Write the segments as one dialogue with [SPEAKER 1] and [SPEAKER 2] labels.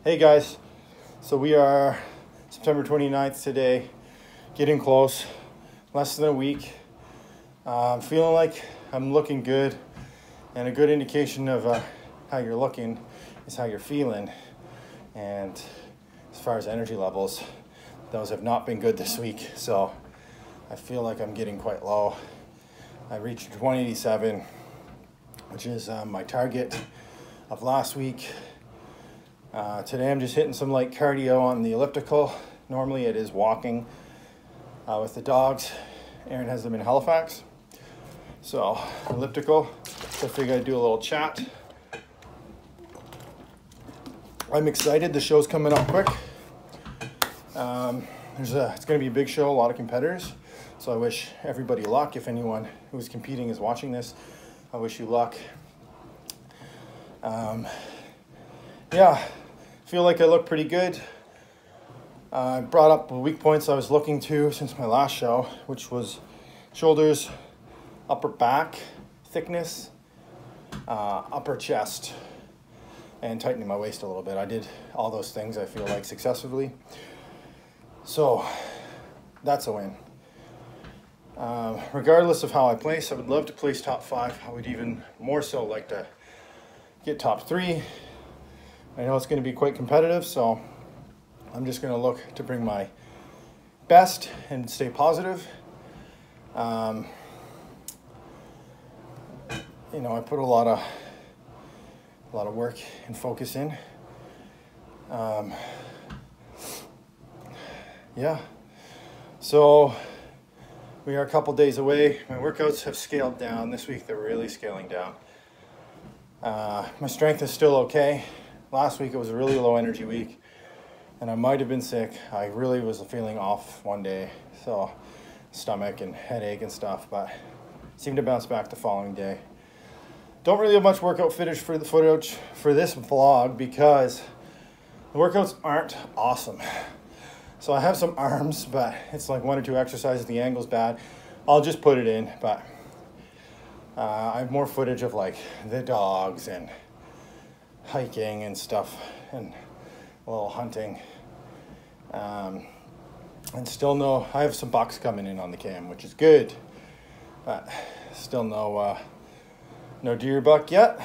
[SPEAKER 1] Hey guys, so we are September 29th today, getting close, less than a week. I'm feeling like I'm looking good, and a good indication of how you're looking is how you're feeling. And as far as energy levels, those have not been good this week, so I feel like I'm getting quite low. I reached 187, which is my target of last week. Today I'm just hitting some light cardio on the elliptical. Normally it is walking with the dogs. Aaron has them in Halifax. So elliptical, so I figured I'd do a little chat. I'm excited, the show's coming up quick. It's gonna be a big show, a lot of competitors. So I wish everybody luck. If anyone who's competing is watching this, I wish you luck. Yeah, feel like I look pretty good. I brought up the weak points I was looking to since my last show, which was shoulders, upper back thickness, upper chest, and tightening my waist a little bit. I did all those things, I feel like, successfully. So that's a win. Regardless of how I place, I would love to place top 5. I would even more so like to get top 3. I know it's going to be quite competitive, so I'm just going to look to bring my best and stay positive. I put a lot of work and focus in. Yeah. So we are a couple days away. My workouts have scaled down this week. They're really scaling down. My strength is still okay. Last week it was a really low energy week, and I might have been sick. I really was feeling off one day, so stomach and headache and stuff, but seemed to bounce back the following day. Don't really have much workout footage for the footage for this vlog because the workouts aren't awesome. So I have some arms, but it's like 1 or 2 exercises. The angle's bad. I'll just put it in, but I have more footage of like the dogs and hiking and stuff and a little hunting. And still I have some bucks coming in on the cam, which is good, but still no deer buck yet.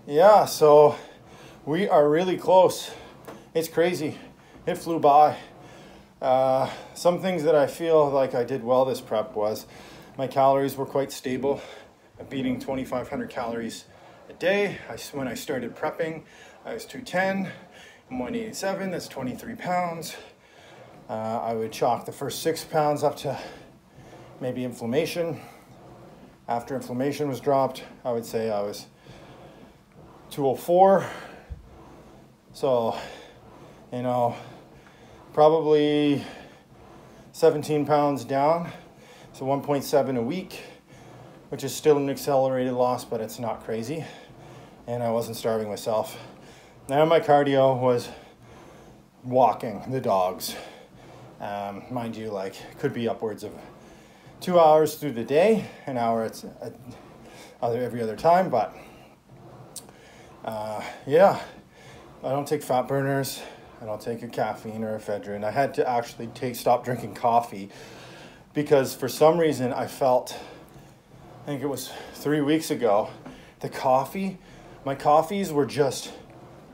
[SPEAKER 1] Yeah, so we are really close. It's crazy. It flew by. Some things that I feel like I did well this prep was my calories were quite stable. I'm beating 2,500 calories a day. When I started prepping, I was 210, I'm 187, that's 23 pounds. I would chalk the first 6 pounds up to maybe inflammation. After inflammation was dropped, I would say I was 204. So, probably 17 pounds down. So 1.7 a week, which is still an accelerated loss, but it's not crazy. And I wasn't starving myself. Now my cardio was walking the dogs. Mind you, like, could be upwards of 2 hours through the day, an hour every other time, but yeah, I don't take fat burners. I don't take a caffeine or ephedrine. I had to actually stop drinking coffee because for some reason I felt, I think it was 3 weeks ago, my coffees were just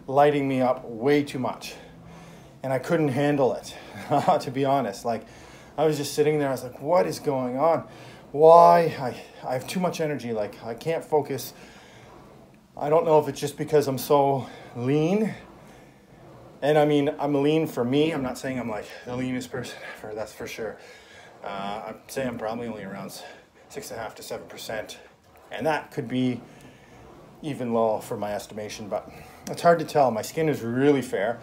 [SPEAKER 1] lighting me up way too much. And I couldn't handle it, to be honest. Like, I was just sitting there, I was like, what is going on? Why? I have too much energy, like, I can't focus. I don't know if it's just because I'm so lean. And I mean, I'm lean for me. I'm not saying I'm like the leanest person ever, that's for sure. I'd say I'm probably only around 6.5% to 7%. And that could be even low for my estimation, but it's hard to tell. My skin is really fair.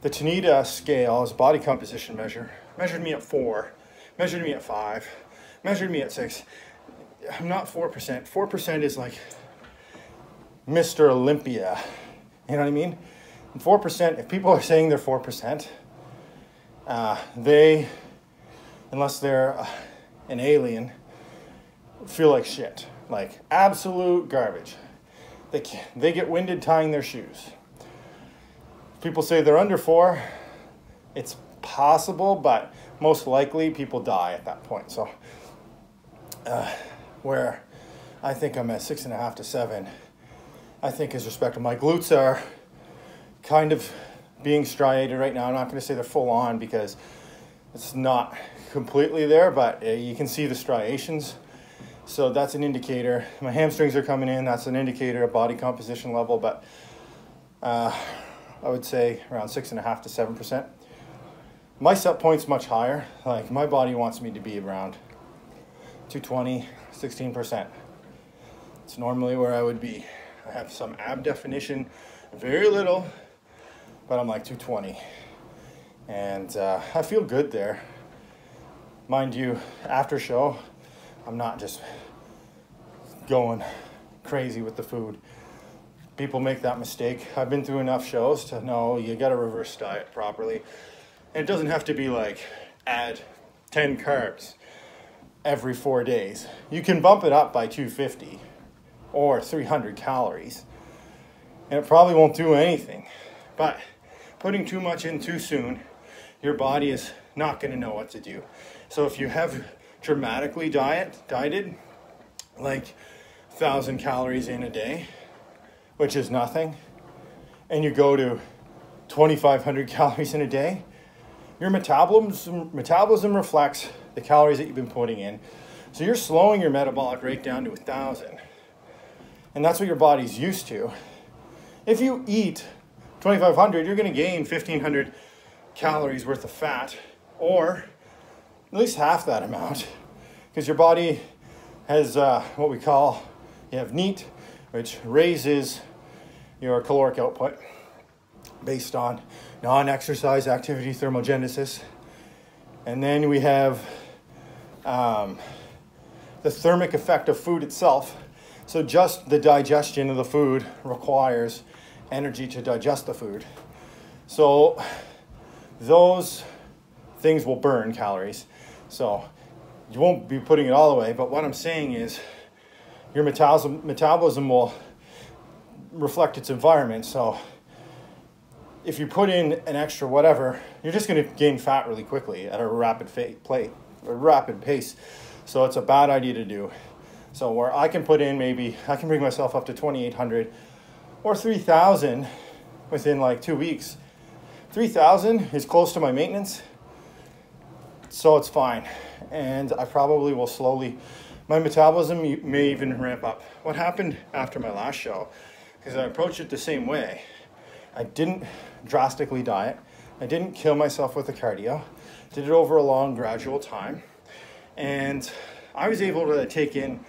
[SPEAKER 1] The Tanita scale is a body composition measure. Measured me at 4, measured me at 5, measured me at 6. I'm not 4%. 4% is like Mr. Olympia. You know what I mean? And 4%, if people are saying they're 4%, they, unless they're an alien, feel like shit. Like absolute garbage. they get winded tying their shoes. People say they're under 4. It's possible, but most likely people die at that point. So where I think I'm at 6.5 to 7, I think is respectable. My glutes are kind of being striated right now. I'm not going to say they're full on because it's not completely there, but you can see the striations. So that's an indicator. My hamstrings are coming in. That's an indicator of body composition level, but I would say around 6.5 to 7%. My set point's much higher. Like my body wants me to be around 220, 16%. It's normally where I would be. I have some ab definition, very little, but I'm like 220. And I feel good there. Mind you, after show, I'm not just going crazy with the food. People make that mistake. I've been through enough shows to know you gotta reverse diet properly. And it doesn't have to be like add 10 carbs every 4 days. You can bump it up by 250 or 300 calories and it probably won't do anything. But putting too much in too soon, your body is not going to know what to do. So if you have dramatically dieted, like 1,000 calories in a day, which is nothing, and you go to 2,500 calories in a day, your metabolism reflects the calories that you've been putting in. So you're slowing your metabolic rate down to 1,000. And that's what your body's used to. If you eat 2,500, you're going to gain 1,500 calories worth of fat, or at least half that amount, because your body has what we call, you have NEAT, which raises your caloric output based on non-exercise activity thermogenesis. And then we have the thermic effect of food itself. So just the digestion of the food requires energy to digest the food. So those things will burn calories. So you won't be putting it all away, but what I'm saying is your metabolism will reflect its environment. So if you put in an extra whatever, you're just going to gain fat really quickly at a rapid pace. So it's a bad idea to do. So where I can put in, maybe I can bring myself up to 2,800 or 3,000 within like 2 weeks. 3,000 is close to my maintenance, so it's fine. And I probably will slowly, my metabolism may even ramp up. What happened after my last show, because I approached it the same way. I didn't drastically diet. I didn't kill myself with the cardio. Did it over a long, gradual time. And I was able to take in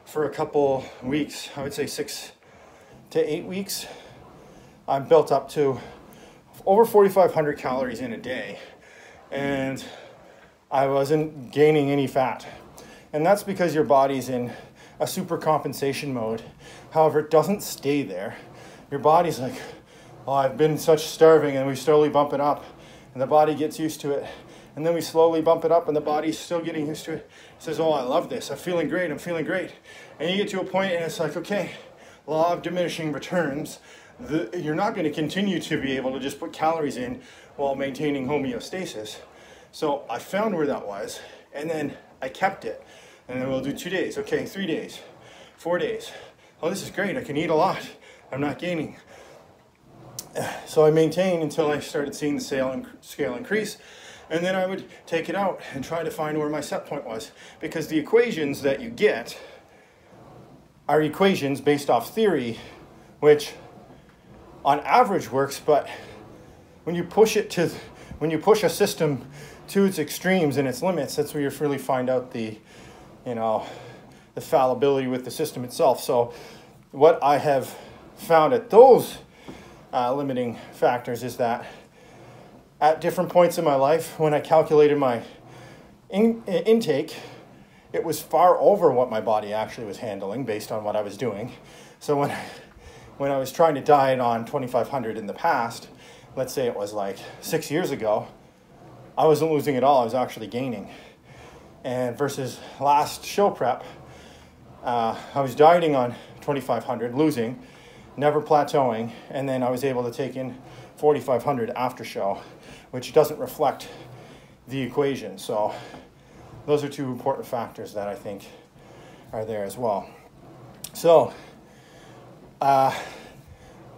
[SPEAKER 1] for a couple weeks, I would say 6 to 8 weeks, I'm built up to over 4,500 calories in a day. And I wasn't gaining any fat. And that's because your body's in a super compensation mode. However, it doesn't stay there. Your body's like, oh, I've been such starving, and we slowly bump it up, and the body gets used to it. And then we slowly bump it up, and the body's still getting used to it. It says, oh, I love this. I'm feeling great. I'm feeling great. And you get to a point, and it's like, okay, law of diminishing returns. You're not going to continue to be able to just put calories in while maintaining homeostasis. So I found where that was, and then I kept it. And then we'll do 2 days. Okay, 3 days, 4 days. Oh, this is great. I can eat a lot. I'm not gaining. So I maintained until I started seeing the scale increase. And then I would take it out and try to find where my set point was. Because the equations that you get are equations based off theory, which on average works, but when you push a system to its extremes and its limits, that's where you really find out the fallibility with the system itself. So what I have found at those limiting factors is that at different points in my life, when I calculated my intake, it was far over what my body actually was handling based on what I was doing. So when I was trying to diet on 2,500 in the past, let's say it was like 6 years ago, I wasn't losing at all. I was actually gaining. And versus last show prep, I was dieting on 2,500, losing, never plateauing, and then I was able to take in 4,500 after show, which doesn't reflect the equation. So those are two important factors that I think are there as well. So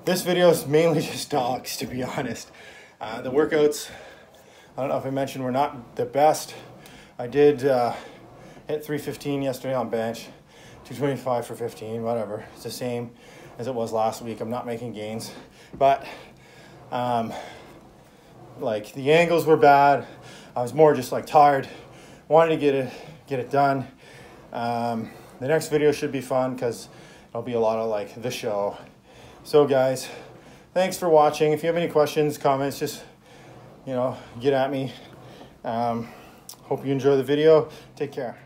[SPEAKER 1] this video is mainly just dogs, to be honest. The workouts, I don't know if I mentioned, were not the best. I did hit 315 yesterday on bench, 225 for 15, whatever. It's the same as it was last week. I'm not making gains, but like the angles were bad. I was more just like tired, wanted to get it done. The next video should be fun because it'll be a lot of like the show. So guys, thanks for watching. If you have any questions, comments, just, you know, get at me. Hope you enjoy the video. Take care.